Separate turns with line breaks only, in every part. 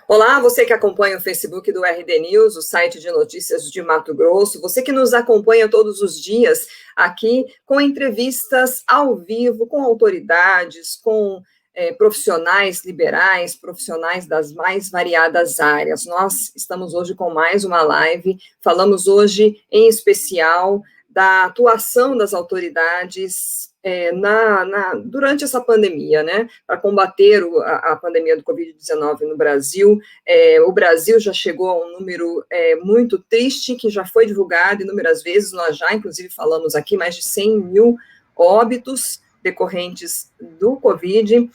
Olá, você que acompanha o Facebook do RD News, o site de notícias de Mato Grosso, você que nos acompanha todos os dias aqui com entrevistas ao vivo, com autoridades, com profissionais liberais, profissionais das mais variadas áreas. Nós estamos hoje com mais uma live, falamos hoje em especial da atuação das autoridades durante essa pandemia, né, para combater a pandemia do Covid-19 no Brasil. O Brasil já chegou a um número muito triste, que já foi divulgado inúmeras vezes, nós já, inclusive, falamos aqui, mais de 100 mil óbitos decorrentes do Covid,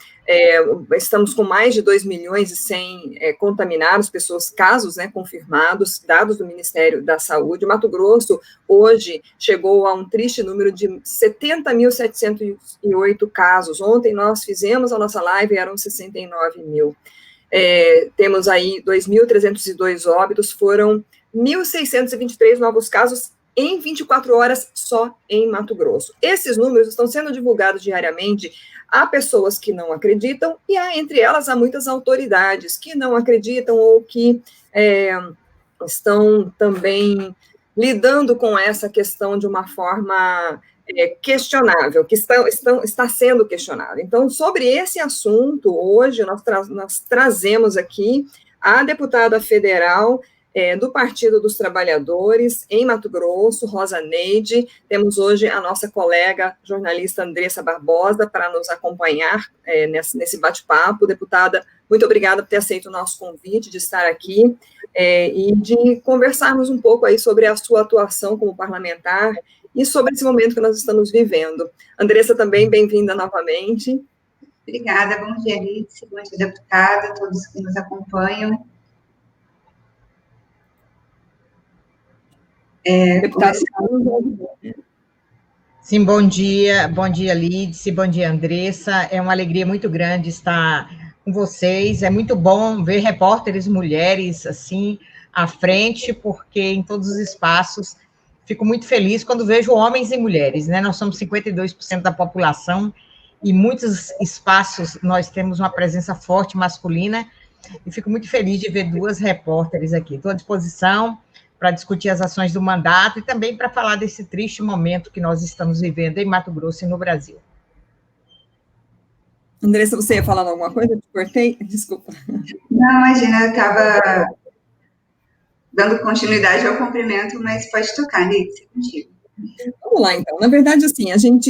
estamos com mais de 2 milhões e 100 contaminados, casos, né, confirmados, dados do Ministério da Saúde. Mato Grosso, hoje, chegou a um triste número de 70.708 casos. Ontem nós fizemos a nossa live, eram 69 mil. Temos aí 2.302 óbitos, foram 1.623 novos casos em 24 horas só em Mato Grosso. Esses números estão sendo divulgados diariamente a pessoas que não acreditam e entre elas há muitas autoridades que não acreditam ou que estão também lidando com essa questão de uma forma questionável, que está sendo questionada. Então, sobre esse assunto, hoje nós trazemos aqui a deputada federal do Partido dos Trabalhadores, em Mato Grosso, Rosa Neide. Temos hoje a nossa colega jornalista Andressa Barbosa para nos acompanhar nesse bate-papo. Deputada, muito obrigada por ter aceito o nosso convite de estar aqui e de conversarmos um pouco aí sobre a sua atuação como parlamentar e sobre esse momento que nós estamos vivendo. Andressa, também, bem-vinda novamente.
Obrigada, bom dia, Lídice, bom dia, deputada, todos que nos acompanham.
Deputada. Sim, bom dia, Lídice, bom dia, Andressa. É uma alegria muito grande estar com vocês. É muito bom ver repórteres mulheres assim à frente, porque em todos os espaços fico muito feliz quando vejo homens e mulheres, né? Nós somos 52% da população e muitos espaços nós temos uma presença forte masculina e fico muito feliz de ver duas repórteres aqui. Estou à disposição para discutir as ações do mandato e também para falar desse triste momento que nós estamos vivendo em Mato Grosso e no Brasil.
Andressa, você ia falar alguma coisa? Eu te cortei? Desculpa.
Não, imagina, eu estava dando continuidade ao cumprimento, mas pode tocar, Lídice, contigo.
Vamos lá, então. Na verdade, assim,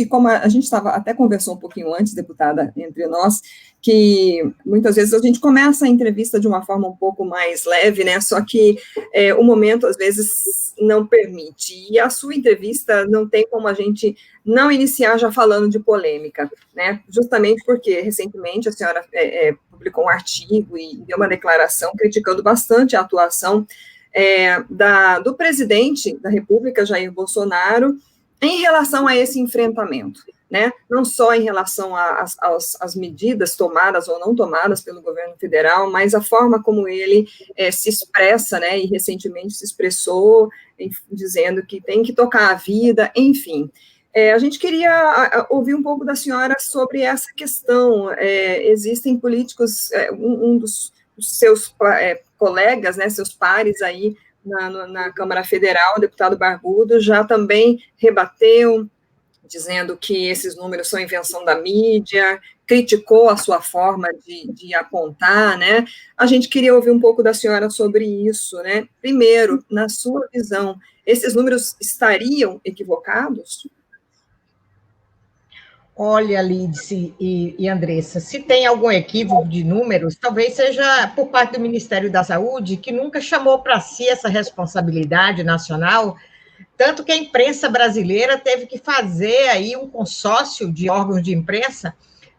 como a gente até conversou um pouquinho antes, deputada, entre nós, que muitas vezes a gente começa a entrevista de uma forma um pouco mais leve, né, só que o momento, às vezes, não permite, e a sua entrevista não tem como a gente não iniciar já falando de polêmica, né, justamente porque, recentemente, a senhora publicou um artigo e deu uma declaração criticando bastante a atuação do presidente da República, Jair Bolsonaro, em relação a esse enfrentamento, né? Não só em relação às medidas tomadas ou não tomadas pelo governo federal, mas a forma como ele se expressa, né? E recentemente se expressou dizendo que tem que tocar a vida, enfim. A gente queria ouvir um pouco da senhora sobre essa questão. Existem políticos, um dos seus colegas, né, seus pares aí na Câmara Federal, o deputado Barbudo, já também rebateu, dizendo que esses números são invenção da mídia, criticou a sua forma de apontar, né? A gente queria ouvir um pouco da senhora sobre isso, né? Primeiro, na sua visão, esses números estariam equivocados?
Olha, Lídice e Andressa, se tem algum equívoco de números, talvez seja por parte do Ministério da Saúde, que nunca chamou para si essa responsabilidade nacional, tanto que a imprensa brasileira teve que fazer aí um consórcio de órgãos de imprensa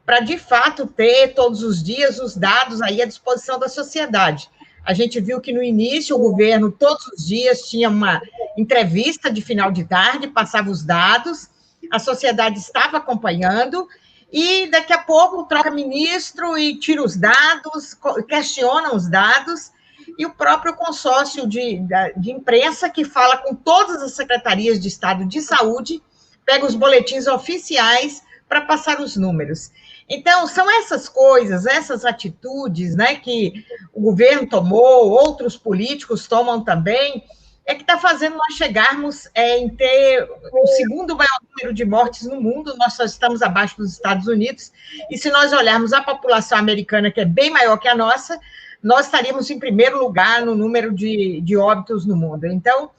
para, de fato, ter todos os dias os dados aí à disposição da sociedade. A gente viu que, no início, o governo, todos os dias, tinha uma entrevista de final de tarde, passava os dados, a sociedade estava acompanhando, e daqui a pouco troca ministro e tira os dados, questiona os dados, e o próprio consórcio de imprensa, que fala com todas as secretarias de Estado de Saúde, pega os boletins oficiais para passar os números. Então, são essas coisas, essas atitudes, né, que o governo tomou, outros políticos tomam também, é que está fazendo nós chegarmos em ter o segundo maior número de mortes no mundo. Nós só estamos abaixo dos Estados Unidos, e se nós olharmos a população americana, que é bem maior que a nossa, nós estaríamos em primeiro lugar no número de óbitos no mundo. Então,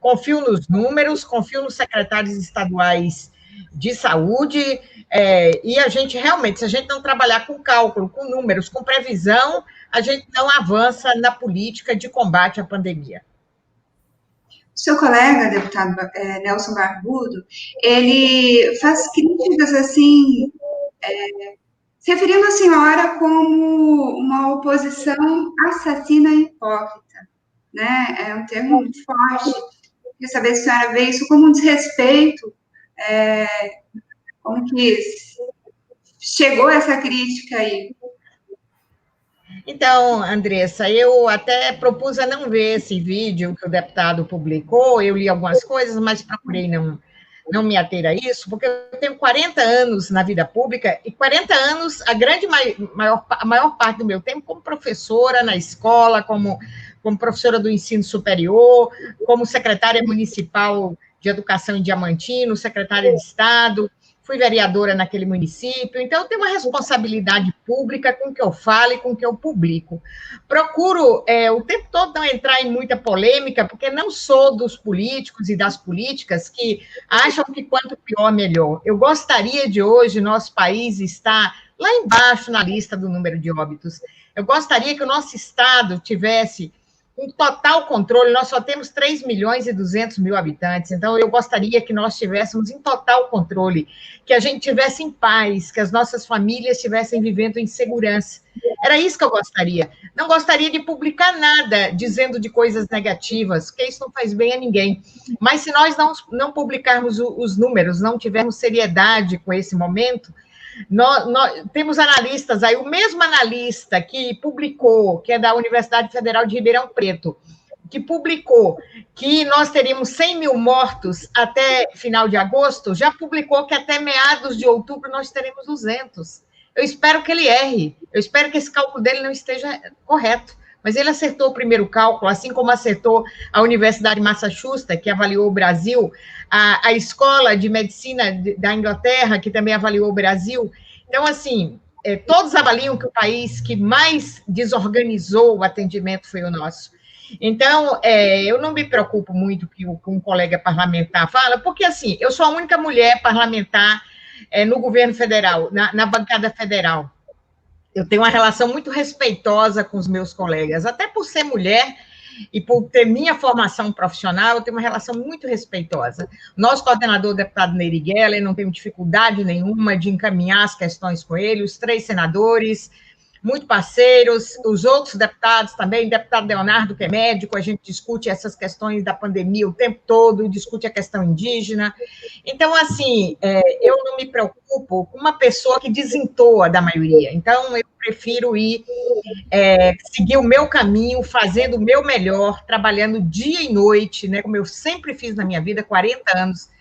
confio nos números, confio nos secretários estaduais de saúde, e a gente realmente, se a gente não trabalhar com cálculo, com números, com previsão, a gente não avança na política de combate à pandemia.
Seu colega, deputado Nelson Barbudo, ele faz críticas, assim, se referindo à senhora como uma oposição assassina e hipócrita, né? É um termo muito forte. Queria saber se a senhora vê isso como um desrespeito, como que chegou essa crítica aí?
Então, Andressa, eu até propus a não ver esse vídeo que o deputado publicou, eu li algumas coisas, mas procurei não me ater a isso, porque eu tenho 40 anos na vida pública, e 40 anos, a maior parte do meu tempo, como professora na escola, como professora do ensino superior, como secretária municipal de educação em Diamantino, secretária de Estado, fui vereadora naquele município, então eu tenho uma responsabilidade pública com o que eu falo e com o que eu publico. Procuro o tempo todo não entrar em muita polêmica, porque não sou dos políticos e das políticas que acham que quanto pior, melhor. Eu gostaria de hoje nosso país estar lá embaixo na lista do número de óbitos. Eu gostaria que o nosso Estado tivesse um total controle. Nós só temos 3.200.000 habitantes, então eu gostaria que nós tivéssemos em total controle, que a gente tivesse em paz, que as nossas famílias estivessem vivendo em segurança. Era isso que eu gostaria. Não gostaria de publicar nada dizendo de coisas negativas, porque isso não faz bem a ninguém. Mas se nós não publicarmos os números, não tivermos seriedade com esse momento, nós temos analistas aí, o mesmo analista que publicou, que é da Universidade Federal de Ribeirão Preto, que publicou que nós teríamos 100.000 mortos até final de agosto, já publicou que até meados de outubro nós teremos 200. Eu espero que ele erre, eu espero que esse cálculo dele não esteja correto, mas ele acertou o primeiro cálculo, assim como acertou a Universidade de Massachusetts, que avaliou o Brasil, a Escola de Medicina da Inglaterra, que também avaliou o Brasil. Então, assim, todos avaliam que o país que mais desorganizou o atendimento foi o nosso. Então, eu não me preocupo muito com o que um colega parlamentar fala, porque, assim, eu sou a única mulher parlamentar no governo federal, na bancada federal. Eu tenho uma relação muito respeitosa com os meus colegas, até por ser mulher e por ter minha formação profissional, eu tenho uma relação muito respeitosa. Nosso coordenador, o deputado Nery Geller, não tenho dificuldade nenhuma de encaminhar as questões com ele, os 3 senadores, muito parceiros, os outros deputados também, o deputado Leonardo, que é médico, a gente discute essas questões da pandemia o tempo todo, discute a questão indígena. Então, assim, eu não me preocupo com uma pessoa que desentoa da maioria. Então, eu prefiro seguir o meu caminho, fazendo o meu melhor, trabalhando dia e noite, né, como eu sempre fiz na minha vida, 40 anos,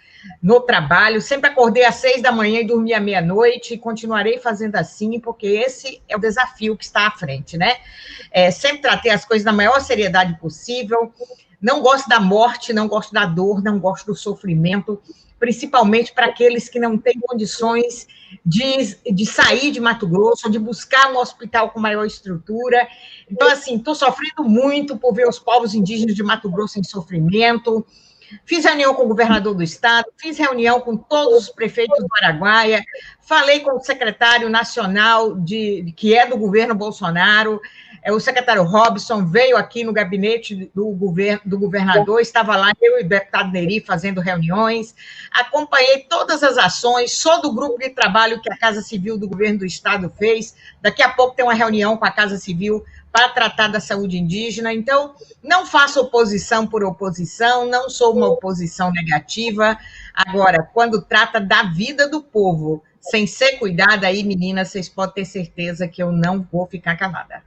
no trabalho, sempre acordei às 6 da manhã e dormi à meia-noite, e continuarei fazendo assim, porque esse é o desafio que está à frente, né? Sempre tratei as coisas da maior seriedade possível, não gosto da morte, não gosto da dor, não gosto do sofrimento, principalmente para aqueles que não têm condições de sair de Mato Grosso, de buscar um hospital com maior estrutura. Então, assim, estou sofrendo muito por ver os povos indígenas de Mato Grosso em sofrimento. Fiz reunião com o governador do estado, fiz reunião com todos os prefeitos do Araguaia, falei com o secretário nacional que é do governo Bolsonaro, o secretário Robson veio aqui no gabinete do governador, estava lá eu e o deputado Nery fazendo reuniões, acompanhei todas as ações, sou do grupo de trabalho que a Casa Civil do governo do estado fez, daqui a pouco tem uma reunião com a Casa Civil para tratar da saúde indígena. Então, não faço oposição por oposição, não sou uma oposição negativa. Agora, quando trata da vida do povo, sem ser cuidada, aí, meninas, vocês podem ter certeza que eu não vou ficar calada.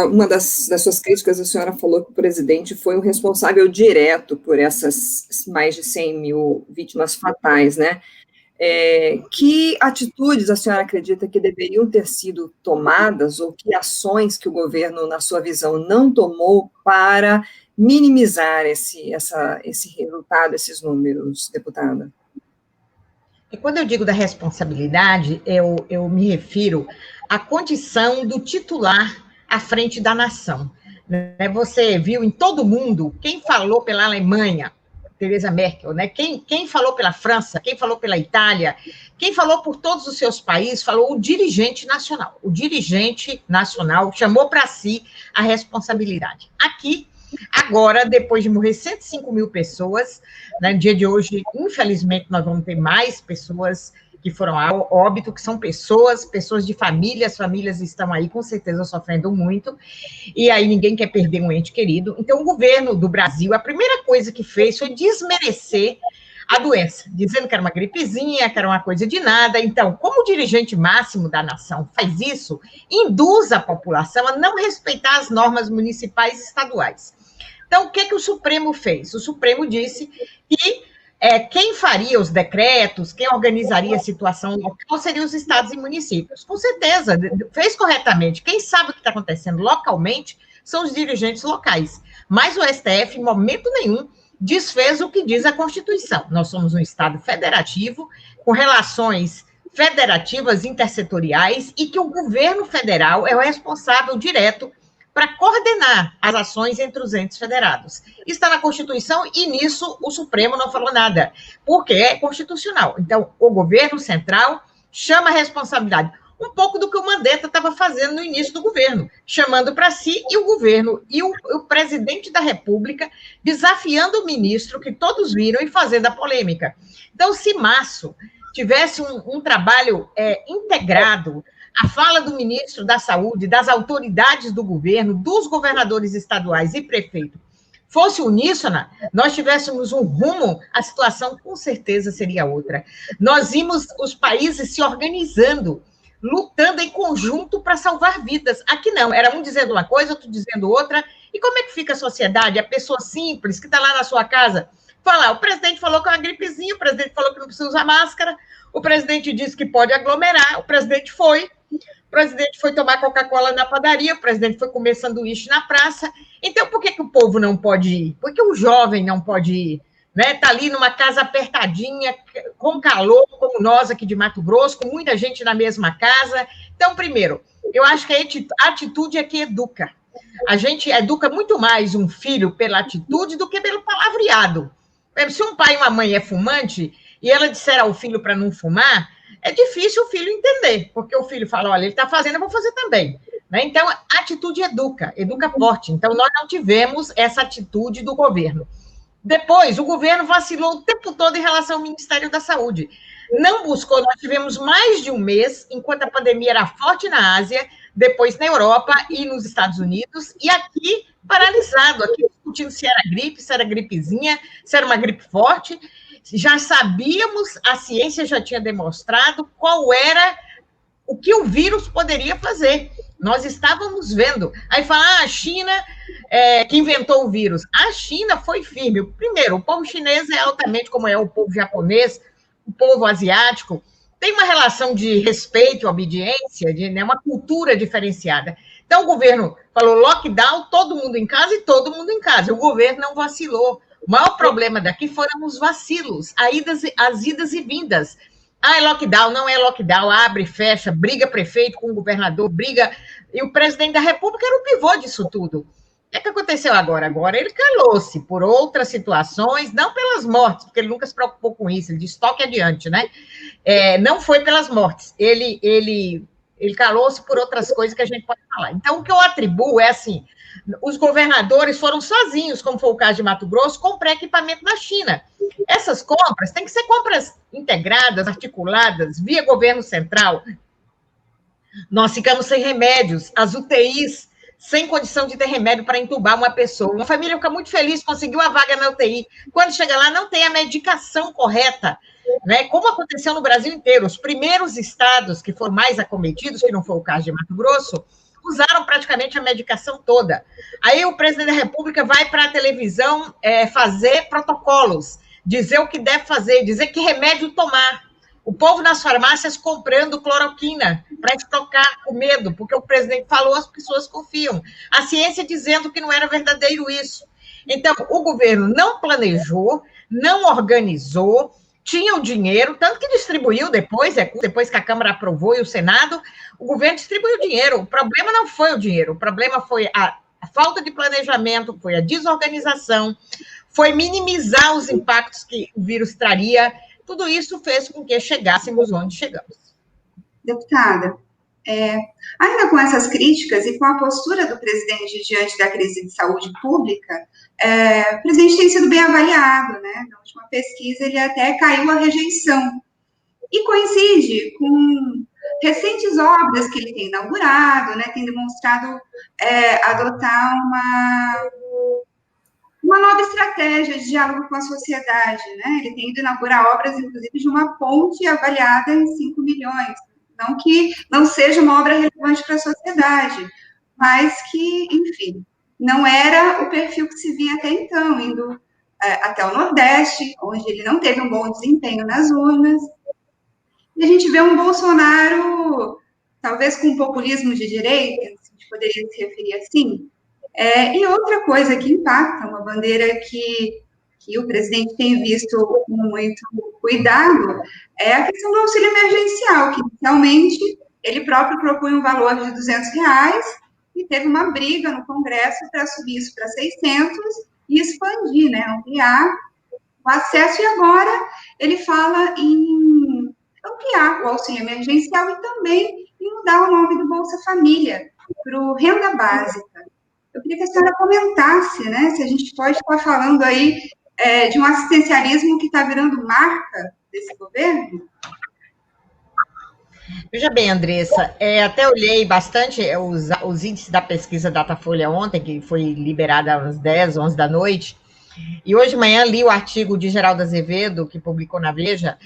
Uma das suas críticas, a senhora falou que o presidente foi o responsável direto por essas mais de 100 mil vítimas fatais, né? Que atitudes a senhora acredita que deveriam ter sido tomadas, ou que ações que o governo, na sua visão, não tomou para minimizar esse resultado, esses números, deputada?
E quando eu digo da responsabilidade, eu me refiro à condição do titular à frente da nação. Você viu em todo o mundo quem falou pela Alemanha, Teresa Merkel, né? Quem falou pela França, quem falou pela Itália, quem falou por todos os seus países, falou o dirigente nacional. O dirigente nacional chamou para si a responsabilidade. Aqui, agora, depois de morrer 105 mil pessoas, né, no dia de hoje, infelizmente, nós vamos ter mais pessoas que foram a óbito, que são pessoas de família, as famílias estão aí, com certeza, sofrendo muito, e aí ninguém quer perder um ente querido. Então, o governo do Brasil, a primeira coisa que fez foi desmerecer a doença, dizendo que era uma gripezinha, que era uma coisa de nada. Então, como o dirigente máximo da nação faz isso, induz a população a não respeitar as normas municipais e estaduais. Então, o que o Supremo fez? O Supremo disse que quem faria os decretos, quem organizaria a situação local seriam os estados e municípios. Com certeza, fez corretamente. Quem sabe o que está acontecendo localmente são os dirigentes locais. Mas o STF, em momento nenhum, desfez o que diz a Constituição. Nós somos um Estado federativo, com relações federativas intersetoriais, e que o governo federal é o responsável direto para coordenar as ações entre os entes federados. Está na Constituição e nisso o Supremo não falou nada, porque é constitucional. Então, o governo central chama a responsabilidade. Um pouco do que o Mandetta estava fazendo no início do governo, chamando para si, e o governo e o presidente da República desafiando o ministro, que todos viram, e fazendo a polêmica. Então, se março tivesse um trabalho integrado, a fala do ministro da Saúde, das autoridades do governo, dos governadores estaduais e prefeito, fosse uníssona, nós tivéssemos um rumo, a situação com certeza seria outra. Nós vimos os países se organizando, lutando em conjunto para salvar vidas. Aqui não, era um dizendo uma coisa, outro dizendo outra. E como é que fica a sociedade? A pessoa simples que está lá na sua casa fala, o presidente falou que é uma gripezinha, o presidente falou que não precisa usar máscara, o presidente disse que pode aglomerar, o presidente foi tomar Coca-Cola na padaria, o presidente foi comer sanduíche na praça. Então, por que o povo não pode ir? Por que o jovem não pode ir? Está ali numa casa apertadinha, com calor, como nós aqui de Mato Grosso, com muita gente na mesma casa. Então, primeiro, eu acho que a atitude é que educa. A gente educa muito mais um filho pela atitude do que pelo palavreado. Se um pai e uma mãe é fumante e ela disser ao filho para não fumar, é difícil o filho entender, porque o filho fala, olha, ele está fazendo, eu vou fazer também. Então, a atitude educa forte. Então, nós não tivemos essa atitude do governo. Depois, o governo vacilou o tempo todo em relação ao Ministério da Saúde. Não buscou, nós tivemos mais de um mês, enquanto a pandemia era forte na Ásia, depois na Europa e nos Estados Unidos, e aqui paralisado, aqui discutindo se era gripe, se era gripezinha, se era uma gripe forte. Já sabíamos, a ciência já tinha demonstrado qual era o que o vírus poderia fazer. Nós estávamos vendo. Aí fala, a China que inventou o vírus. A China foi firme. Primeiro, o povo chinês é altamente, como é o povo japonês, o povo asiático, tem uma relação de respeito e obediência, uma cultura diferenciada. Então, o governo falou lockdown, todo mundo em casa e todo mundo em casa. O governo não vacilou. O maior problema daqui foram os vacilos, as idas e vindas. É lockdown, não é lockdown, abre, fecha, briga prefeito com o governador, briga... E o presidente da República era o pivô disso tudo. O que aconteceu agora? Agora ele calou-se por outras situações, não pelas mortes, porque ele nunca se preocupou com isso, ele disse toque adiante, né? Não foi pelas mortes, ele calou-se por outras coisas que a gente pode falar. Então, o que eu atribuo é assim, os governadores foram sozinhos, como foi o caso de Mato Grosso, comprar equipamento na China. Essas compras têm que ser compras integradas, articuladas, via governo central. Nós ficamos sem remédios, as UTIs sem condição de ter remédio para entubar uma pessoa. Uma família fica muito feliz, conseguiu a vaga na UTI. Quando chega lá, não tem a medicação correta, né? Como aconteceu no Brasil inteiro. Os primeiros estados que foram mais acometidos, que não foi o caso de Mato Grosso, usaram praticamente a medicação toda. Aí o presidente da República vai para a televisão fazer protocolos, dizer o que deve fazer, dizer que remédio tomar. O povo nas farmácias comprando cloroquina para estocar com medo, porque o presidente falou, as pessoas confiam. A ciência dizendo que não era verdadeiro isso. Então, o governo não planejou, não organizou, tinha o dinheiro, tanto que distribuiu depois que a Câmara aprovou e o Senado, o governo distribuiu o dinheiro. O problema não foi o dinheiro, o problema foi a falta de planejamento, foi a desorganização, foi minimizar os impactos que o vírus traria. Tudo isso fez com que chegássemos onde chegamos.
Deputada, ainda com essas críticas e com a postura do presidente diante da crise de saúde pública, o presidente tem sido bem avaliado, né? Na última pesquisa, ele até caiu a rejeição. E coincide com recentes obras que ele tem inaugurado, né? Tem demonstrado adotar uma nova estratégia de diálogo com a sociedade, né? Ele tem ido inaugurar obras, inclusive, de uma ponte avaliada em 5 milhões. Não que não seja uma obra relevante para a sociedade, mas que, enfim, não era o perfil que se via até então, indo até o Nordeste, onde ele não teve um bom desempenho nas urnas. E a gente vê um Bolsonaro, talvez com um populismo de direita, se a gente poderia se referir assim. E outra coisa que impacta, uma bandeira que o presidente tem visto com muito cuidado, é a questão do auxílio emergencial, que inicialmente ele próprio propunha um valor de R$200 e teve uma briga no Congresso para subir isso para 600 e expandir, né, ampliar o acesso, e agora ele fala em ampliar o auxílio emergencial e também em mudar o nome do Bolsa Família para o Renda Básica. Eu queria que a senhora comentasse, né, se a gente pode estar falando aí de um assistencialismo que está virando marca desse governo.
Veja bem, Andressa, até olhei bastante os índices da pesquisa Datafolha ontem, que foi liberada às 10, 11 da noite, e hoje de manhã li o artigo de Geraldo Azevedo, que publicou na Veja.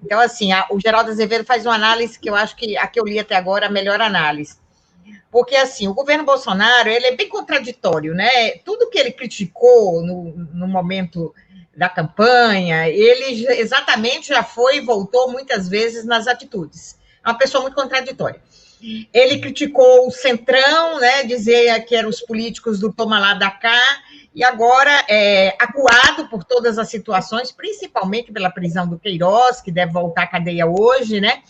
Então, assim, o Geraldo Azevedo faz uma análise que eu acho que a que eu li até agora é a melhor análise. Porque, assim, o governo Bolsonaro, ele é bem contraditório, né? Tudo que ele criticou no momento da campanha, ele exatamente já foi e voltou muitas vezes nas atitudes. É uma pessoa muito contraditória. Ele criticou o Centrão, né? Dizia que eram os políticos do toma lá da cá, e agora acuado por todas as situações, principalmente pela prisão do Queiroz, que deve voltar à cadeia hoje, né?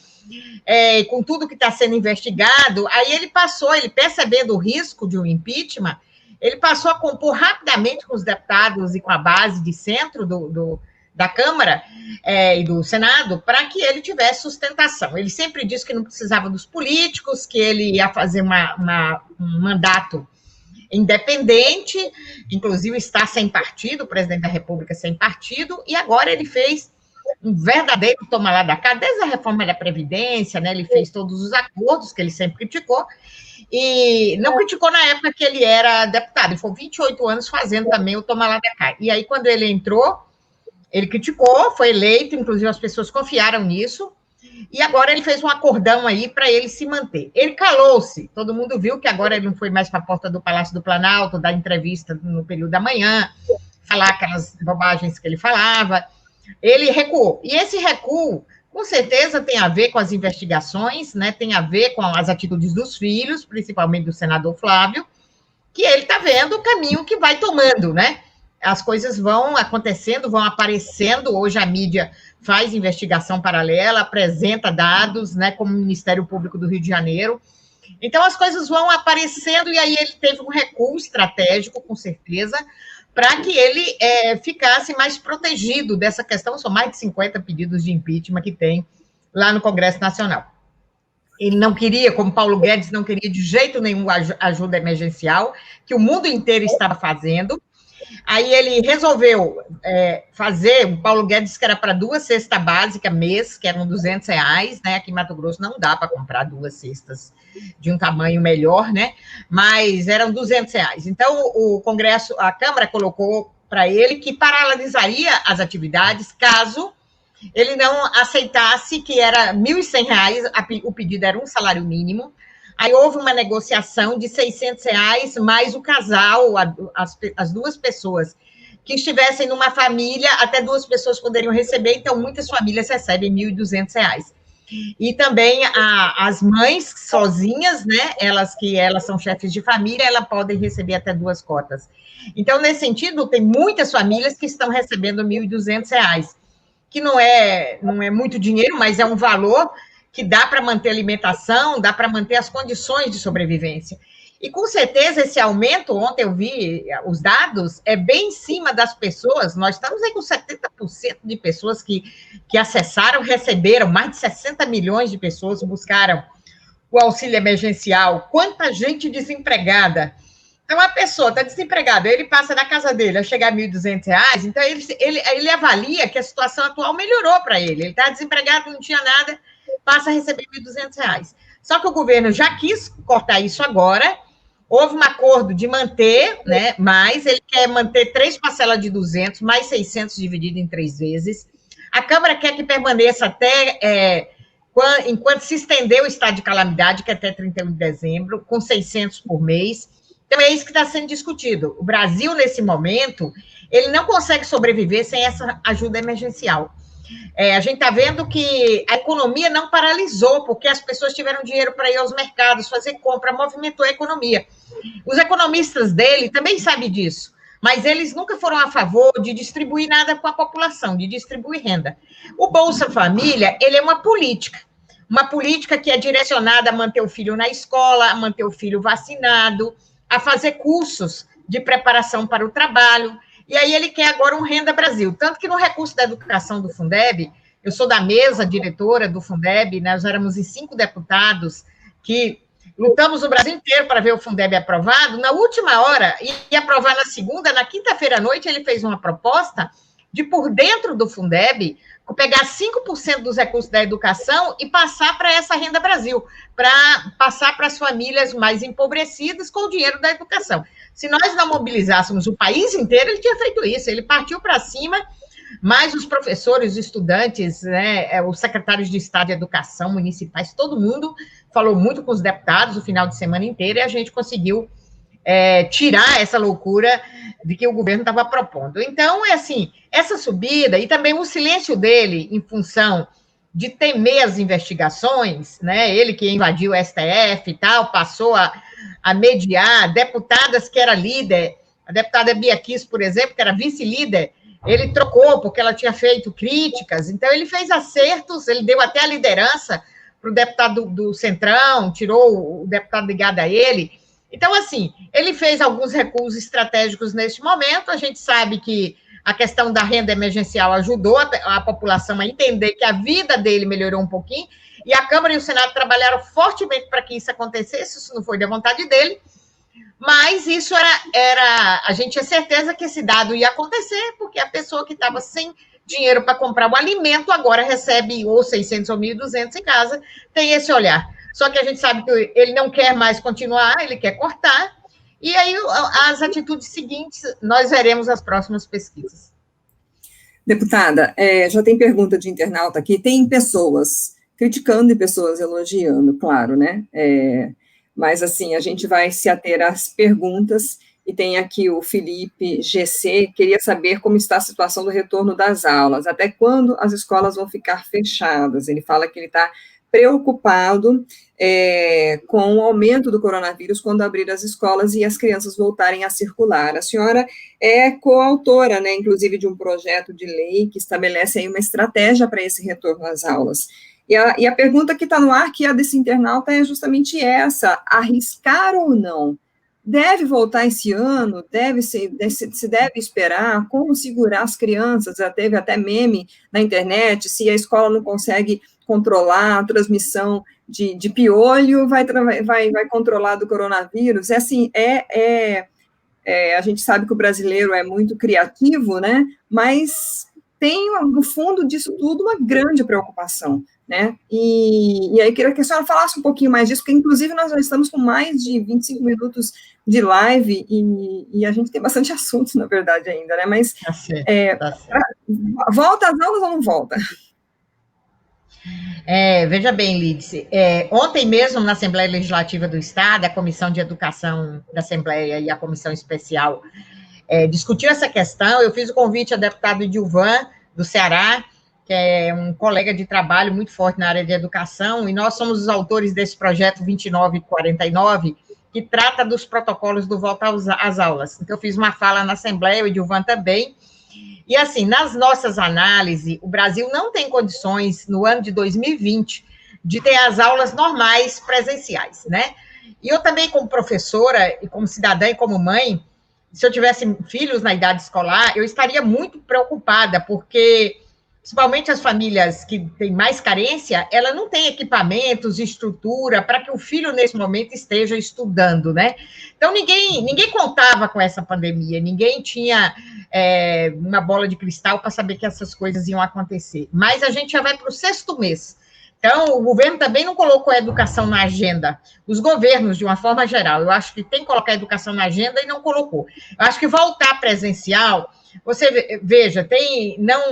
Com tudo que está sendo investigado, aí ele percebendo o risco de um impeachment, ele passou a compor rapidamente com os deputados e com a base de centro da Câmara e do Senado, para que ele tivesse sustentação. Ele sempre disse que não precisava dos políticos, que ele ia fazer um mandato independente, inclusive está sem partido, o presidente da República sem partido, e agora ele fez um verdadeiro toma lá da cá, desde a reforma da Previdência, né? Ele fez todos os acordos que ele sempre criticou, e não criticou na época que ele era deputado, ele foi 28 anos fazendo também o toma lá da cá. E aí, quando ele entrou, ele criticou, foi eleito, inclusive as pessoas confiaram nisso, e agora ele fez um acordão aí para ele se manter. Ele calou-se, todo mundo viu que agora ele não foi mais para a porta do Palácio do Planalto, dar entrevista no período da manhã, falar aquelas bobagens que ele falava. Ele recuou. E esse recuo, com certeza, tem a ver com as investigações, né? Tem a ver com as atitudes dos filhos, principalmente do senador Flávio, que ele está vendo o caminho que vai tomando, né? As coisas vão acontecendo, vão aparecendo. Hoje a mídia faz investigação paralela, apresenta dados, né? Como o Ministério Público do Rio de Janeiro. Então, as coisas vão aparecendo, e aí ele teve um recuo estratégico, com certeza, para que ele ficasse mais protegido dessa questão. São mais de 50 pedidos de impeachment que tem lá no Congresso Nacional. Ele não queria, como Paulo Guedes, não queria de jeito nenhum ajuda emergencial, que o mundo inteiro estava fazendo. Aí ele resolveu fazer, o Paulo Guedes disse que era para 2 cestas básicas mês, que eram R$200, né? Aqui em Mato Grosso não dá para comprar 2 cestas de um tamanho melhor, né? Mas eram R$200. Então, o Congresso, a Câmara colocou para ele que paralisaria as atividades caso ele não aceitasse que era R$1.100, o pedido era um salário mínimo, Aí houve uma negociação de R$600 mais o casal, as duas pessoas que estivessem numa família, até duas pessoas poderiam receber, então muitas famílias recebem R$1.200. E também as mães sozinhas, né, elas são chefes de família, elas podem receber até 2 cotas. Então, nesse sentido, tem muitas famílias que estão recebendo R$1.200, que não é muito dinheiro, mas é um valor que dá para manter a alimentação, dá para manter as condições de sobrevivência. E, com certeza, esse aumento, ontem eu vi os dados, é bem em cima das pessoas. Nós estamos aí com 70% de pessoas que acessaram, receberam, mais de 60 milhões de pessoas buscaram o auxílio emergencial. Quanta gente desempregada. Então, a pessoa está desempregada, ele passa na casa dele a chegar a R$1.200, então ele avalia que a situação atual melhorou para ele. Ele está desempregado, não tinha nada, passa a receber R$1.200. Só que o governo já quis cortar isso agora. Houve um acordo de manter, né, mas ele quer manter 3 parcelas de 200, mais 600 dividido em 3 vezes. A Câmara quer que permaneça até, enquanto se estender o estado de calamidade, que é até 31 de dezembro, com 600 por mês. Então, é isso que está sendo discutido. O Brasil, nesse momento, ele não consegue sobreviver sem essa ajuda emergencial. A gente está vendo que a economia não paralisou, porque as pessoas tiveram dinheiro para ir aos mercados, fazer compra, movimentou a economia. Os economistas dele também sabem disso, mas eles nunca foram a favor de distribuir nada com a população, de distribuir renda. O Bolsa Família, ele é uma política que é direcionada a manter o filho na escola, a manter o filho vacinado, a fazer cursos de preparação para o trabalho. E aí ele quer agora um Renda Brasil. Tanto que no recurso da educação do Fundeb, eu sou da mesa diretora do Fundeb, nós éramos em 5 deputados que lutamos o Brasil inteiro para ver o Fundeb aprovado. Na última hora, ia aprovar na segunda, na quinta-feira à noite, ele fez uma proposta de, por dentro do Fundeb, pegar 5% dos recursos da educação e passar para essa Renda Brasil, para passar para as famílias mais empobrecidas com o dinheiro da educação. Se nós não mobilizássemos o país inteiro, ele tinha feito isso, ele partiu para cima, mas os professores, os estudantes, né, os secretários de Estado de Educação municipais, todo mundo falou muito com os deputados o final de semana inteiro, e a gente conseguiu tirar essa loucura de que o governo estava propondo. Então, assim, essa subida, e também o silêncio dele em função de temer as investigações, né, ele que invadiu o STF e tal, passou a mediar deputadas que era líder, a deputada Bia Kiss, por exemplo, que era vice-líder, ele trocou porque ela tinha feito críticas, então ele fez acertos, ele deu até a liderança para o deputado do Centrão, tirou o deputado ligado a ele. Então, assim, ele fez alguns recuos estratégicos neste momento, a gente sabe que a questão da renda emergencial ajudou a população a entender que a vida dele melhorou um pouquinho, e a Câmara e o Senado trabalharam fortemente para que isso acontecesse, isso não foi da vontade dele, mas isso a gente tinha certeza que esse dado ia acontecer, porque a pessoa que estava sem dinheiro para comprar o alimento agora recebe ou 600 ou 1.200 em casa, tem esse olhar. Só que a gente sabe que ele não quer mais continuar, ele quer cortar, e aí as atitudes seguintes, nós veremos as próximas pesquisas.
Deputada, já tem pergunta de internauta aqui, tem pessoas criticando e pessoas elogiando, claro, né? Mas, assim, a gente vai se ater às perguntas, e tem aqui o Felipe GC, queria saber como está a situação do retorno das aulas, até quando as escolas vão ficar fechadas. Ele fala que ele está preocupado com o aumento do coronavírus quando abrir as escolas e as crianças voltarem a circular. A senhora é coautora, né, inclusive, de um projeto de lei que estabelece aí uma estratégia para esse retorno às aulas. E a pergunta que está no ar, que é a desse internauta, é justamente essa: arriscar ou não? Deve voltar esse ano? Se deve esperar? Como segurar as crianças? Já teve até meme na internet, se a escola não consegue controlar a transmissão de piolho, vai controlar do coronavírus. Assim, a gente sabe que o brasileiro é muito criativo, né? Mas tem, no fundo disso tudo, uma grande preocupação, né? E aí queria que a senhora falasse um pouquinho mais disso, porque, inclusive, nós já estamos com mais de 25 minutos de live e a gente tem bastante assunto, na verdade, ainda, né? Mas
tá certo.
Volta às aulas ou não volta?
Veja bem, Lídice, ontem mesmo na Assembleia Legislativa do Estado, a Comissão de Educação da Assembleia e a Comissão Especial discutiu essa questão. Eu fiz o convite ao deputado Edilvan, do Ceará, que é um colega de trabalho muito forte na área de educação, e nós somos os autores desse projeto 2949, que trata dos protocolos do volta às aulas. Então, eu fiz uma fala na Assembleia, o Edilvan também. E, assim, nas nossas análises, o Brasil não tem condições, no ano de 2020, de ter as aulas normais presenciais, né? E eu também, como professora, e como cidadã e como mãe, se eu tivesse filhos na idade escolar, eu estaria muito preocupada, porque, principalmente as famílias que têm mais carência, ela não tem equipamentos, estrutura, para que o filho, nesse momento, esteja estudando, né? Então, ninguém contava com essa pandemia, ninguém tinha uma bola de cristal para saber que essas coisas iam acontecer. Mas a gente já vai para o 6º mês. Então, o governo também não colocou a educação na agenda. Os governos, de uma forma geral, eu acho que tem que colocar a educação na agenda e não colocou. Eu acho que voltar presencial, você veja,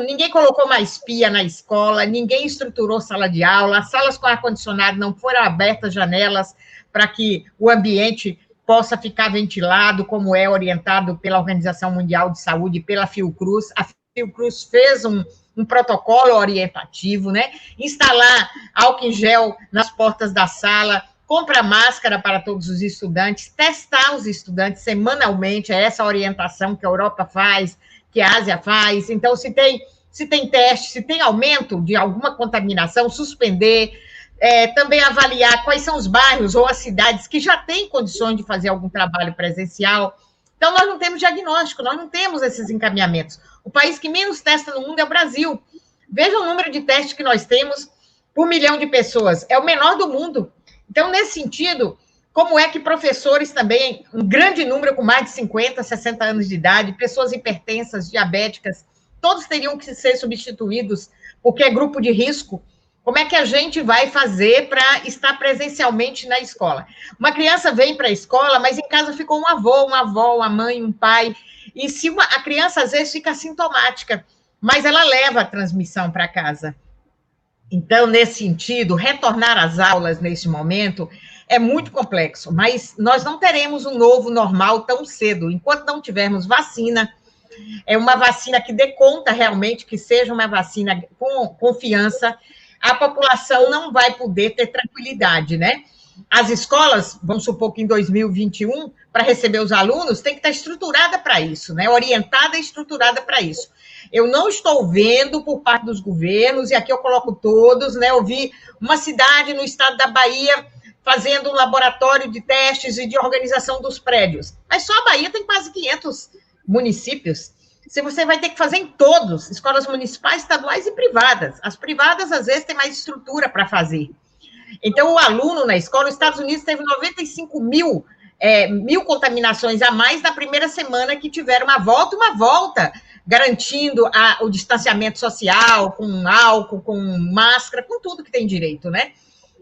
ninguém colocou mais pia na escola, ninguém estruturou sala de aula, as salas com ar-condicionado não foram abertas janelas para que o ambiente possa ficar ventilado, como é orientado pela Organização Mundial de Saúde e pela Fiocruz. A Fiocruz fez um protocolo orientativo, né? Instalar álcool em gel nas portas da sala, comprar máscara para todos os estudantes, testar os estudantes semanalmente, é essa orientação que a Europa faz, que a Ásia faz. Então, se tem teste, se tem aumento de alguma contaminação, suspender, também avaliar quais são os bairros ou as cidades que já têm condições de fazer algum trabalho presencial. Então, nós não temos diagnóstico, nós não temos esses encaminhamentos. O país que menos testa no mundo é o Brasil. Veja o número de testes que nós temos por 1 milhão de pessoas. É o menor do mundo. Então, nesse sentido, como é que professores também, um grande número com mais de 50, 60 anos de idade, pessoas hipertensas, diabéticas, todos teriam que ser substituídos porque é grupo de risco. Como é que a gente vai fazer para estar presencialmente na escola? Uma criança vem para a escola, mas em casa ficou um avô, uma avó, uma mãe, um pai. E se a criança, às vezes, fica assintomática, mas ela leva a transmissão para casa. Então, nesse sentido, retornar às aulas nesse momento é muito complexo, mas nós não teremos um novo normal tão cedo, enquanto não tivermos vacina. É uma vacina que dê conta realmente, que seja uma vacina com confiança, a população não vai poder ter tranquilidade, né? As escolas, vamos supor que em 2021, para receber os alunos, tem que estar estruturada para isso, né? Orientada e estruturada para isso. Eu não estou vendo por parte dos governos, e aqui eu coloco todos, né? Eu vi uma cidade no estado da Bahia fazendo um laboratório de testes e de organização dos prédios. Mas só a Bahia tem quase 500 municípios. Se você vai ter que fazer em todos, escolas municipais, estaduais e privadas. As privadas, às vezes, têm mais estrutura para fazer. Então, o aluno na escola, os Estados Unidos teve 95 mil contaminações a mais na primeira semana que tiveram uma volta, garantindo o distanciamento social, com álcool, com máscara, com tudo que tem direito, né?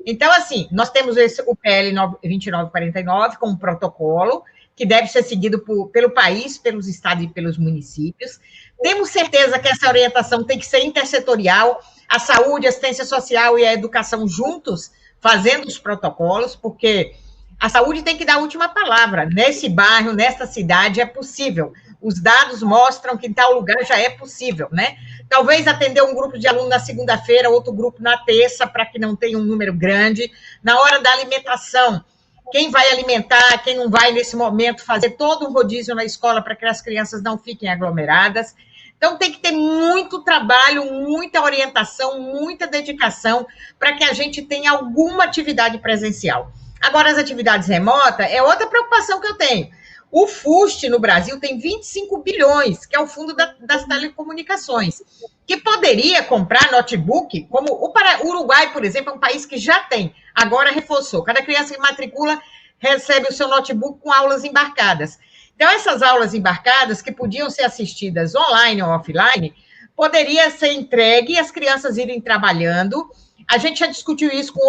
Então, assim, nós temos o PL 2949 como protocolo, que deve ser seguido pelo país, pelos estados e pelos municípios. Temos certeza que essa orientação tem que ser intersetorial, a saúde, a assistência social e a educação juntos, fazendo os protocolos, porque a saúde tem que dar a última palavra. Nesse bairro, nessa cidade, é possível. Os dados mostram que em tal lugar já é possível, né? Talvez atender um grupo de alunos na segunda-feira, outro grupo na terça, para que não tenha um número grande. Na hora da alimentação, quem vai alimentar, quem não vai, nesse momento, fazer todo um rodízio na escola para que as crianças não fiquem aglomeradas. Então, tem que ter muito trabalho, muita orientação, muita dedicação para que a gente tenha alguma atividade presencial. Agora, as atividades remotas é outra preocupação que eu tenho. O FUST no Brasil tem 25 bilhões, que é o Fundo das Telecomunicações, que poderia comprar notebook, como o Uruguai, por exemplo, é um país que já tem, agora reforçou. Cada criança que matricula recebe o seu notebook com aulas embarcadas. Então, essas aulas embarcadas, que podiam ser assistidas online ou offline, poderia ser entregue e as crianças irem trabalhando. A gente já discutiu isso com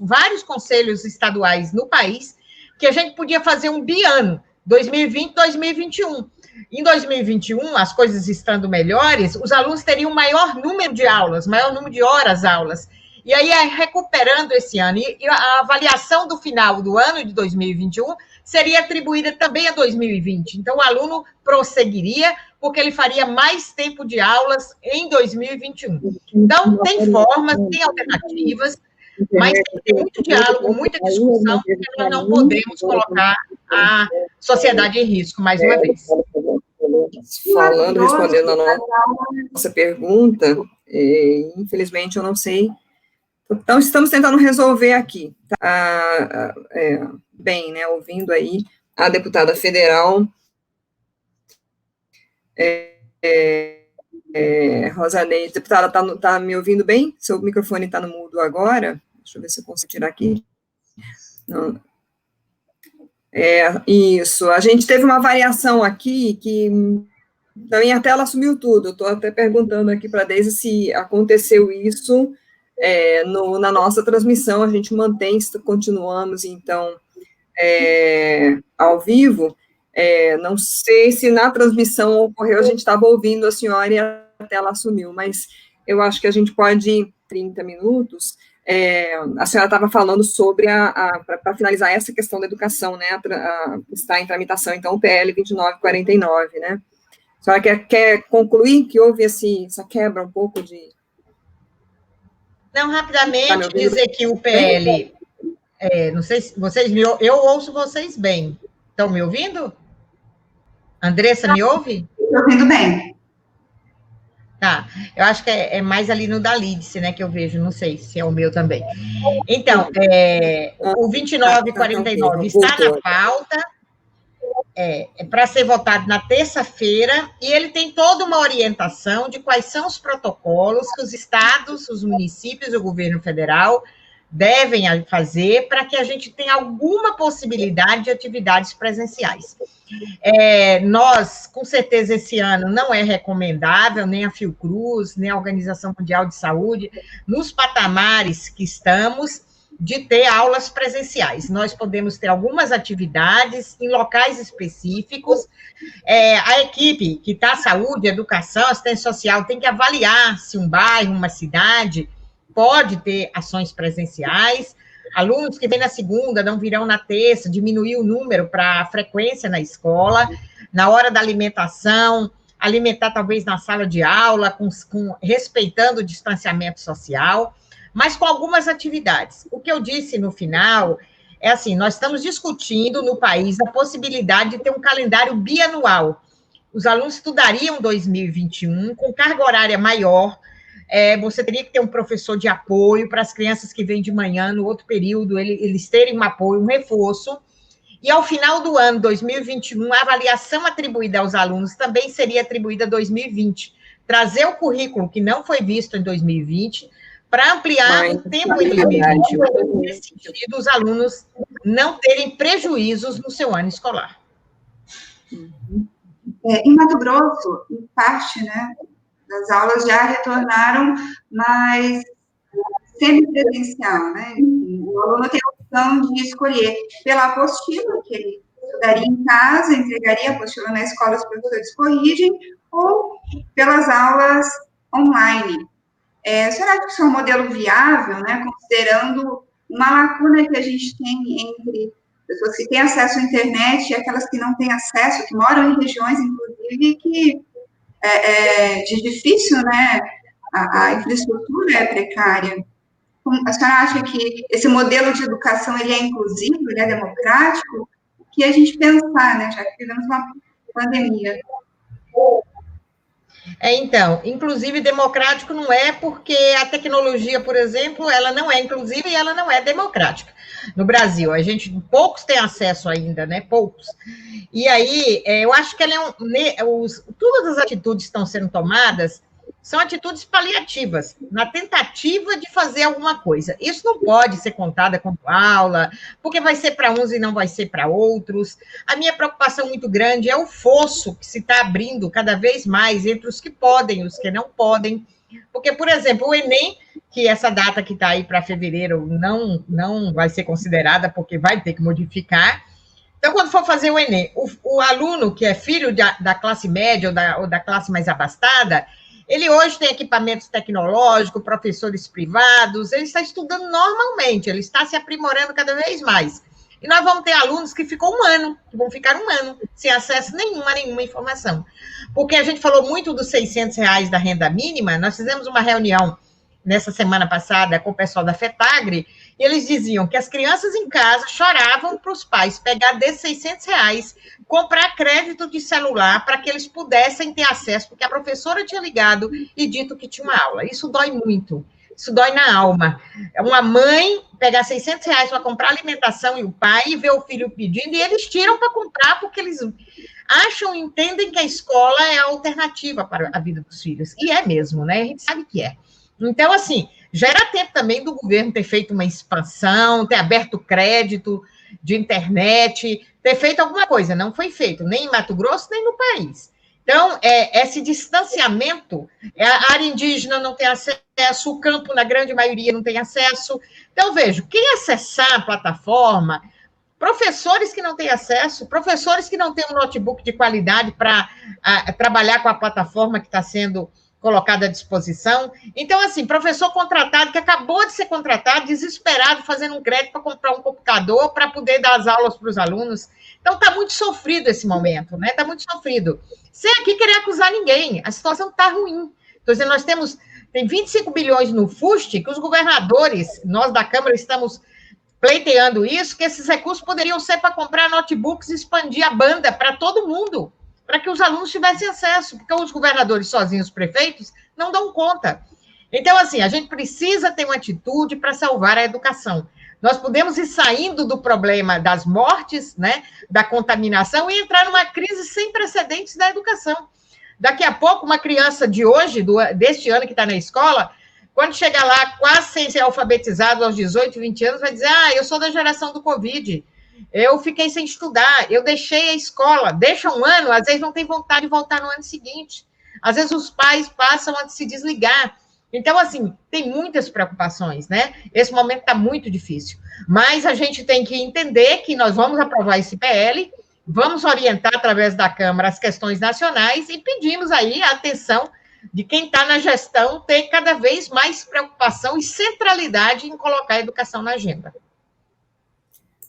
vários conselhos estaduais no país, que a gente podia fazer um biano, 2020, 2021. Em 2021, as coisas estando melhores, os alunos teriam maior número de aulas, maior número de horas aulas. E aí, recuperando esse ano, e a avaliação do final do ano de 2021 seria atribuída também a 2020. Então, o aluno prosseguiria, porque ele faria mais tempo de aulas em 2021. Então, tem formas, tem alternativas, mas tem que ter muito diálogo, muita discussão, porque nós não podemos colocar a sociedade em risco, mais uma vez.
Falando, respondendo a nossa pergunta, infelizmente eu não sei. Então, estamos tentando resolver aqui. Tá? Bem, né, ouvindo aí a deputada federal, Rosaneide. Deputada, tá me ouvindo bem? Seu microfone está no mudo agora. Deixa eu ver se eu consigo tirar aqui. Não. Isso. A gente teve uma variação aqui que na minha tela sumiu tudo. Estou até perguntando aqui para a Deise se aconteceu isso na nossa transmissão. A gente mantém, continuamos, então, ao vivo. Não sei se na transmissão ocorreu, a gente estava ouvindo a senhora e a tela sumiu, mas eu acho que a gente pode, 30 minutos, a senhora estava falando sobre, para finalizar essa questão da educação, né, está em tramitação, então, o PL 2949, né? A senhora quer concluir que houve essa quebra um pouco de...
Não, rapidamente, dizer que o PL, não sei se vocês eu ouço vocês bem. Estão me ouvindo? Andressa, me ouve?
Estou ouvindo bem.
Tá, eu acho que é mais ali no da Lídice, né, que eu vejo, não sei se é o meu também. Então, o 2949 está na pauta, para ser votado na terça-feira, e ele tem toda uma orientação de quais são os protocolos que os estados, os municípios e o governo federal devem fazer para que a gente tenha alguma possibilidade de atividades presenciais. Nós, com certeza, esse ano não é recomendável, nem a Fiocruz, nem a Organização Mundial de Saúde, nos patamares que estamos, de ter aulas presenciais. Nós podemos ter algumas atividades em locais específicos. A equipe que está saúde, educação, assistência social, tem que avaliar se um bairro, uma cidade pode ter ações presenciais. Alunos que vêm na segunda não virão na terça, diminuir o número para a frequência na escola. Na hora da alimentação, alimentar talvez na sala de aula, respeitando o distanciamento social, mas com algumas atividades. O que eu disse no final é assim, nós estamos discutindo no país a possibilidade de ter um calendário bianual. Os alunos estudariam 2021 com carga horária maior. Você teria que ter um professor de apoio para as crianças que vêm de manhã, no outro período, eles terem um apoio, um reforço. E ao final do ano 2021, a avaliação atribuída aos alunos também seria atribuída a 2020. Trazer o currículo que não foi visto em 2020 para ampliar o tempo em 2021. Nesse sentido, os alunos não terem prejuízos no seu ano escolar.
Em Mato Grosso, em parte, né, das aulas já retornaram, mas semipresencial, né? O aluno tem a opção de escolher pela apostila, que ele estudaria em casa, entregaria a apostila na escola, os professores corrigem, ou pelas aulas online. A senhora acha que isso é um modelo viável, né, considerando uma lacuna que a gente tem entre pessoas que têm acesso à internet e aquelas que não têm acesso, que moram em regiões, inclusive, que de difícil, né, a infraestrutura é precária. A senhora acha que esse modelo de educação ele é inclusivo, ele é democrático? O que a gente pensar, né, já que vivemos uma pandemia?
Então, inclusive democrático não é porque a tecnologia, por exemplo, ela não é inclusiva e ela não é democrática. No Brasil, poucos têm acesso ainda, né? Poucos. E aí, eu acho que todas as atitudes que estão sendo tomadas são atitudes paliativas, na tentativa de fazer alguma coisa. Isso não pode ser contada como aula, porque vai ser para uns e não vai ser para outros. A minha preocupação muito grande é o fosso que se está abrindo cada vez mais entre os que podem e os que não podem. Porque, por exemplo, o Enem, que essa data que está aí para fevereiro não vai ser considerada, porque vai ter que modificar. Então, quando for fazer o Enem, o aluno que é filho da classe média ou da classe mais abastada, Ele hoje tem equipamentos tecnológicos, professores privados, ele está estudando normalmente, ele está se aprimorando cada vez mais. E nós vamos ter alunos que vão ficar um ano sem acesso nenhum a nenhuma informação. Porque a gente falou muito dos R$600 da renda mínima, nós fizemos uma reunião nessa semana passada com o pessoal da FETAGRE, e eles diziam que as crianças em casa choravam para os pais pegar desses R$600, comprar crédito de celular para que eles pudessem ter acesso, porque a professora tinha ligado e dito que tinha uma aula. Isso dói muito, isso dói na alma. Uma mãe pegar R$600 para comprar alimentação e o pai ver o filho pedindo, e eles tiram para comprar porque eles acham, entendem que a escola é a alternativa para a vida dos filhos. E é mesmo, né? A gente sabe que é. Então, assim, já era tempo também do governo ter feito uma expansão, ter aberto crédito de internet, ter feito alguma coisa. Não foi feito, nem em Mato Grosso, nem no país. Então, esse distanciamento, a área indígena não tem acesso, o campo, na grande maioria, não tem acesso. Então, vejo, quem acessar a plataforma, professores que não têm acesso, professores que não têm um notebook de qualidade para trabalhar com a plataforma que está sendo colocado à disposição. Então, assim, professor contratado, que acabou de ser contratado, desesperado, fazendo um crédito para comprar um computador para poder dar as aulas para os alunos. Então, está muito sofrido esse momento, né? Está muito sofrido. Sem aqui querer acusar ninguém, a situação está ruim. Estou dizendo, tem 25 bilhões no FUST, que os governadores, nós da Câmara estamos pleiteando isso, que esses recursos poderiam ser para comprar notebooks e expandir a banda para todo mundo, para que os alunos tivessem acesso, porque os governadores sozinhos, os prefeitos, não dão conta. Então, assim, a gente precisa ter uma atitude para salvar a educação. Nós podemos ir saindo do problema das mortes, né, da contaminação, e entrar numa crise sem precedentes da educação. Daqui a pouco, uma criança de hoje, deste ano que está na escola, quando chegar lá quase sem ser alfabetizado aos 18, 20 anos, vai dizer, eu sou da geração do Covid, eu fiquei sem estudar, eu deixei a escola, deixa um ano, às vezes não tem vontade de voltar no ano seguinte. Às vezes os pais passam a se desligar. Então, assim, tem muitas preocupações, né? Esse momento está muito difícil. Mas a gente tem que entender que nós vamos aprovar esse PL, vamos orientar através da Câmara as questões nacionais e pedimos aí a atenção de quem está na gestão ter cada vez mais preocupação e centralidade em colocar a educação na agenda.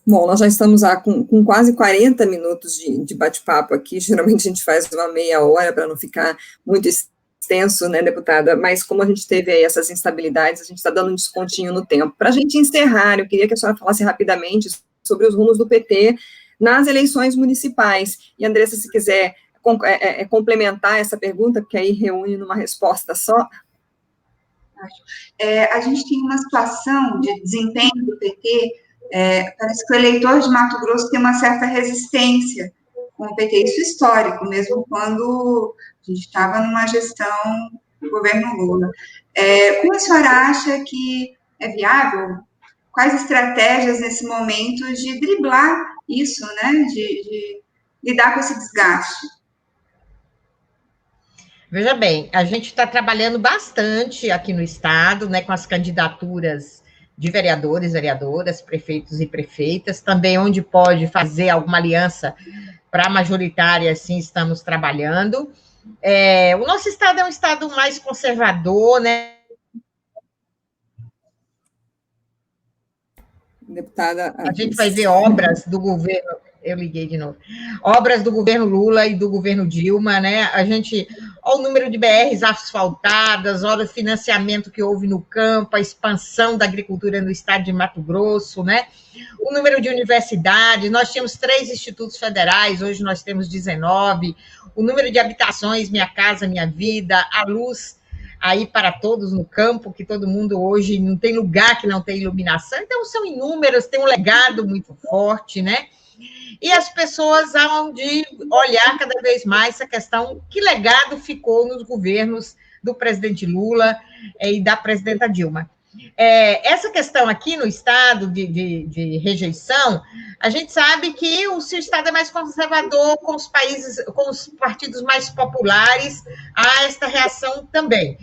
Bom, nós já estamos com quase 40 minutos de bate-papo aqui, geralmente a gente faz uma meia hora para não ficar muito extenso, né, deputada, mas como a gente teve aí essas instabilidades, a gente está dando um descontinho no tempo. Para a gente encerrar, eu queria que a senhora falasse rapidamente sobre os rumos do PT nas eleições municipais. E, Andressa, se quiser complementar essa pergunta, porque aí reúne numa resposta só.
A gente tem uma situação de desempenho do PT. Parece que o eleitor de Mato Grosso tem uma certa resistência com o PT, isso é histórico, mesmo quando a gente estava numa gestão do governo Lula. Como a senhora acha que é viável? Quais estratégias nesse momento de driblar isso, né? De lidar com esse desgaste?
Veja bem, a gente está trabalhando bastante aqui no Estado, né, com as candidaturas de vereadores, vereadoras, prefeitos e prefeitas, também onde pode fazer alguma aliança para majoritária, assim, estamos trabalhando. O nosso estado é um estado mais conservador, né?
Deputada...
A gente vai ver obras do governo... Eu liguei de novo. Obras do governo Lula e do governo Dilma, né? Olha o número de BRs asfaltadas, olha o financiamento que houve no campo, a expansão da agricultura no estado de Mato Grosso, né? O número de universidades, nós tínhamos 3 institutos federais, hoje nós temos 19. O número de habitações, Minha Casa, Minha Vida, a luz aí para todos no campo, que todo mundo hoje não tem lugar que não tem iluminação. Então, são inúmeros, tem um legado muito forte, né? E as pessoas vão de olhar cada vez mais essa questão, que legado ficou nos governos do presidente Lula e da presidenta Dilma. Essa questão aqui no Estado de rejeição, a gente sabe que o seu Estado é mais conservador, com os partidos mais populares, há esta reação também.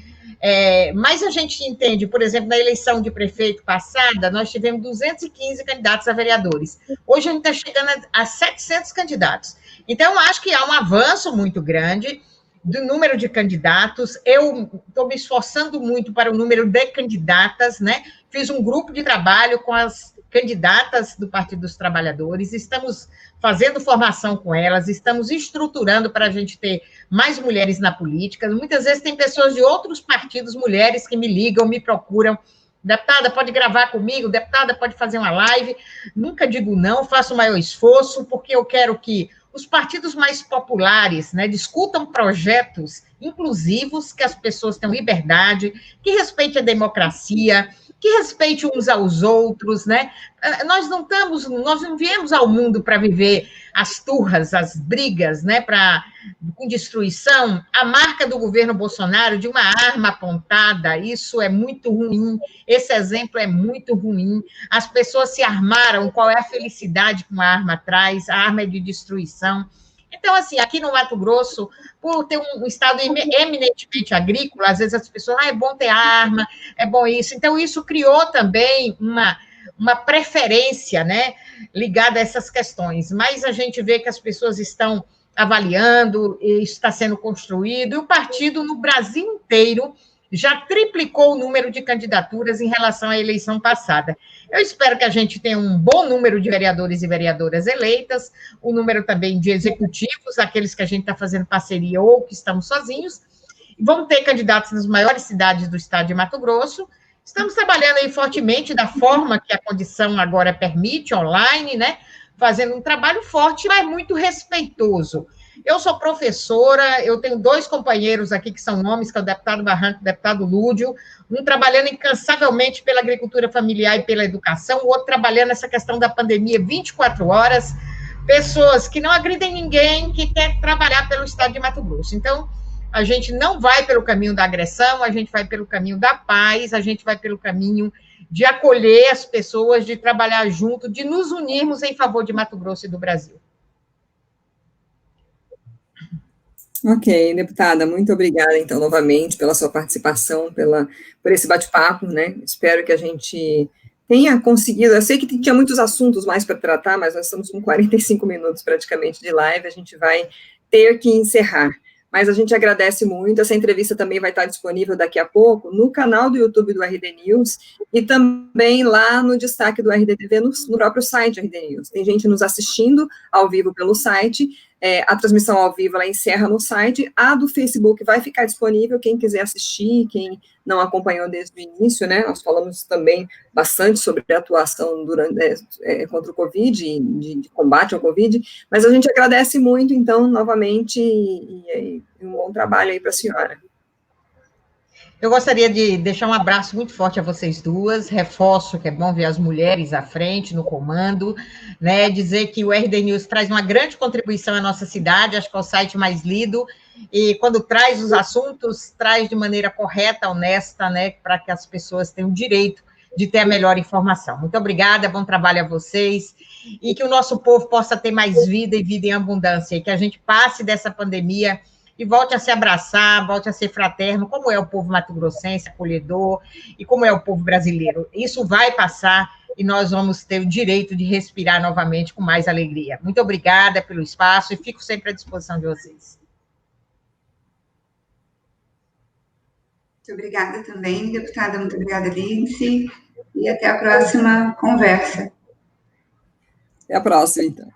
Mas a gente entende, por exemplo, na eleição de prefeito passada, nós tivemos 215 candidatos a vereadores. Hoje a gente está chegando a 700 candidatos. Então, acho que há um avanço muito grande do número de candidatos. Eu estou me esforçando muito para o número de candidatas, né? Fiz um grupo de trabalho com as candidatas do Partido dos Trabalhadores, estamos fazendo formação com elas, estamos estruturando para a gente ter mais mulheres na política. Muitas vezes tem pessoas de outros partidos, mulheres, que me ligam, me procuram. Deputada, pode gravar comigo? Deputada, pode fazer uma live? Nunca digo não, faço o maior esforço, porque eu quero que os partidos mais populares, né, discutam projetos inclusivos, que as pessoas tenham liberdade, que respeitem a democracia, que respeite uns aos outros, né? Nós não viemos ao mundo para viver as turras, as brigas, né, com destruição. A marca do governo Bolsonaro de uma arma apontada, isso é muito ruim, esse exemplo é muito ruim. As pessoas se armaram, qual é a felicidade que uma arma traz? A arma é de destruição. Então, assim, aqui no Mato Grosso, por ter um estado eminentemente agrícola, às vezes as pessoas, é bom ter arma, é bom isso. Então, isso criou também uma preferência, né, ligada a essas questões. Mas a gente vê que as pessoas estão avaliando, isso está sendo construído, e o partido no Brasil inteiro já triplicou o número de candidaturas em relação à eleição passada. Eu espero que a gente tenha um bom número de vereadores e vereadoras eleitas, o número também de executivos, aqueles que a gente está fazendo parceria ou que estamos sozinhos. Vamos ter candidatos nas maiores cidades do estado de Mato Grosso. Estamos trabalhando aí fortemente da forma que a condição agora permite, online, né? Fazendo um trabalho forte, mas muito respeitoso. Eu sou professora, eu tenho 2 companheiros aqui que são homens, que é o deputado Barranco e o deputado Lúdio, um trabalhando incansavelmente pela agricultura familiar e pela educação, o outro trabalhando nessa questão da pandemia 24 horas, pessoas que não agridem ninguém, que querem trabalhar pelo estado de Mato Grosso. Então, a gente não vai pelo caminho da agressão, a gente vai pelo caminho da paz, a gente vai pelo caminho de acolher as pessoas, de trabalhar junto, de nos unirmos em favor de Mato Grosso e do Brasil.
Ok, deputada, muito obrigada, então, novamente, pela sua participação, por esse bate-papo, né? Espero que a gente tenha conseguido. Eu sei que tinha muitos assuntos mais para tratar, mas nós estamos com 45 minutos praticamente de live, a gente vai ter que encerrar. Mas a gente agradece muito. Essa entrevista também vai estar disponível daqui a pouco no canal do YouTube do RD News e também lá no destaque do RDTV no próprio site RD News. Tem gente nos assistindo ao vivo pelo site. A transmissão ao vivo ela encerra no site, a do Facebook vai ficar disponível, quem quiser assistir, quem não acompanhou desde o início, né, nós falamos também bastante sobre a atuação contra o Covid, de combate ao Covid, mas a gente agradece muito, então, novamente, e um bom trabalho aí para a senhora.
Eu gostaria de deixar um abraço muito forte a vocês duas, reforço que é bom ver as mulheres à frente, no comando, né, dizer que o RD News traz uma grande contribuição à nossa cidade, acho que é o site mais lido, e quando traz os assuntos, traz de maneira correta, honesta, né, para que as pessoas tenham o direito de ter a melhor informação. Muito obrigada, bom trabalho a vocês, e que o nosso povo possa ter mais vida e vida em abundância, e que a gente passe dessa pandemia e volte a se abraçar, volte a ser fraterno, como é o povo mato-grossense, acolhedor, e como é o povo brasileiro. Isso vai passar e nós vamos ter o direito de respirar novamente com mais alegria. Muito obrigada pelo espaço e fico sempre à disposição de vocês.
Muito obrigada também, deputada. Muito obrigada, Lindsay. E até a próxima conversa.
Até a próxima, então.